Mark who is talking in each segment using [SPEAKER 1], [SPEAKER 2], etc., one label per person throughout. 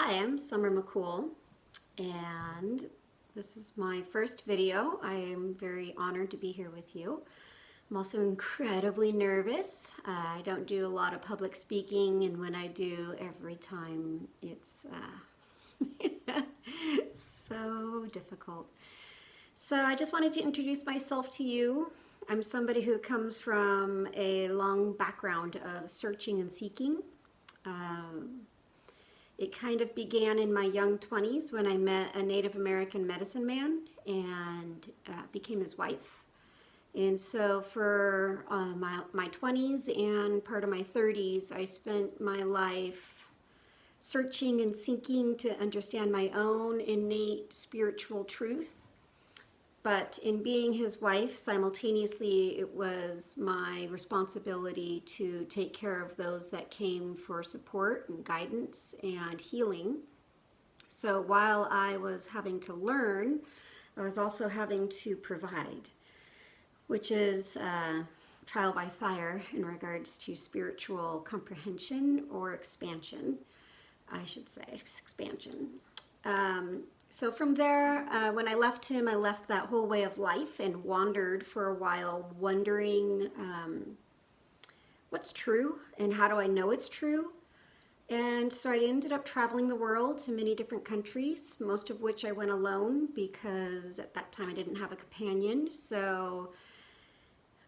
[SPEAKER 1] Hi, I'm Summer McCool, and this is my first video. I am very honored to be here with you. I'm also incredibly nervous. I don't do a lot of public speaking, and when I do, every time it's so difficult. So I just wanted to introduce myself to you. I'm somebody who comes from a long background of searching and seeking. It kind of began in my young 20s when I met a Native American medicine man and became his wife. And so for my 20s and part of my 30s, I spent my life searching and seeking to understand my own innate spiritual truth. But in being his wife, simultaneously, it was my responsibility to take care of those that came for support and guidance and healing. So while I was having to learn, I was also having to provide, which is trial by fire in regards to spiritual comprehension or expansion, I should say, expansion. So from there, when I left him, I left that whole way of life and wandered for a while, wondering what's true and how do I know it's true. And so I ended up traveling the world to many different countries, most of which I went alone because at that time I didn't have a companion. So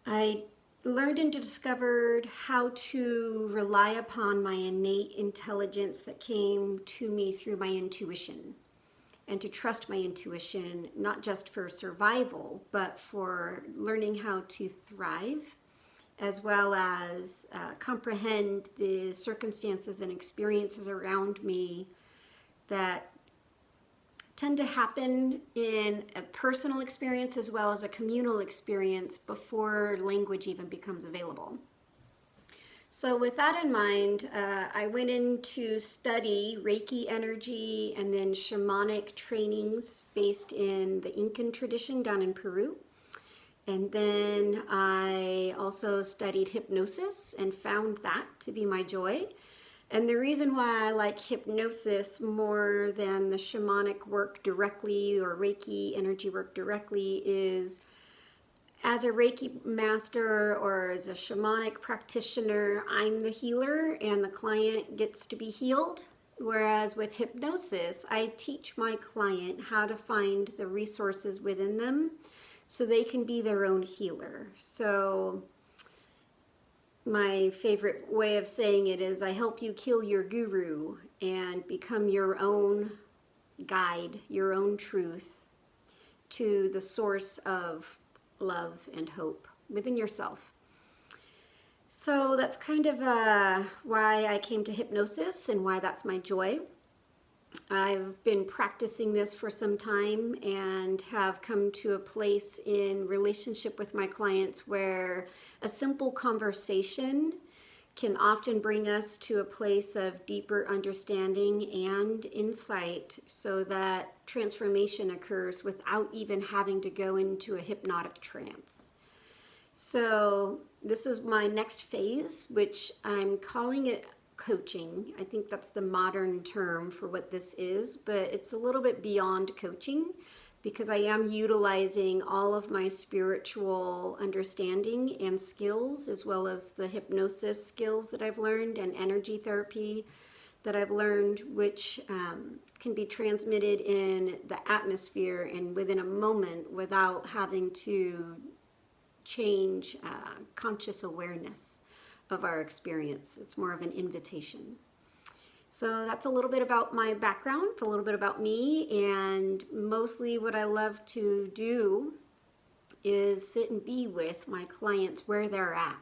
[SPEAKER 1] I learned and discovered how to rely upon my innate intelligence that came to me through my intuition. And to trust my intuition, not just for survival, but for learning how to thrive, as well as comprehend the circumstances and experiences around me that tend to happen in a personal experience as well as a communal experience before language even becomes available. So with that in mind, I went in to study Reiki energy and then shamanic trainings based in the Incan tradition down in Peru. And then I also studied hypnosis and found that to be my joy. And the reason why I like hypnosis more than the shamanic work directly or Reiki energy work directly is as a Reiki master or as a shamanic practitioner, I'm the healer and the client gets to be healed. Whereas with hypnosis, I teach my client how to find the resources within them so they can be their own healer. So my favorite way of saying it is I help you kill your guru and become your own guide, your own truth to the source of love and hope within yourself. So that's kind of why I came to hypnosis and why that's my joy. I've been practicing this for some time and have come to a place in relationship with my clients where a simple conversation can often bring us to a place of deeper understanding and insight so that transformation occurs without even having to go into a hypnotic trance. So this is my next phase, which I'm calling it coaching. I think that's the modern term for what this is, but it's a little bit beyond coaching because I am utilizing all of my spiritual understanding and skills, as well as the hypnosis skills that I've learned and energy therapy that I've learned, which can be transmitted in the atmosphere and within a moment without having to change conscious awareness of our experience. It's more of an invitation. So that's a little bit about my background, it's a little bit about me, and mostly what I love to do is sit and be with my clients where they're at.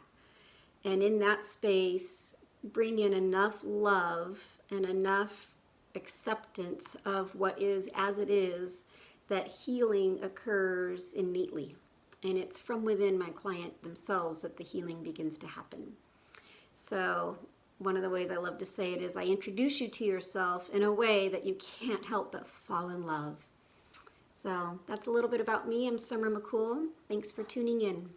[SPEAKER 1] And in that space, bring in enough love and enough acceptance of what is as it is that healing occurs innately. And it's from within my client themselves that the healing begins to happen. So one of the ways I love to say it is I introduce you to yourself in a way that you can't help but fall in love. So that's a little bit about me. I'm Summer McCool. Thanks for tuning in.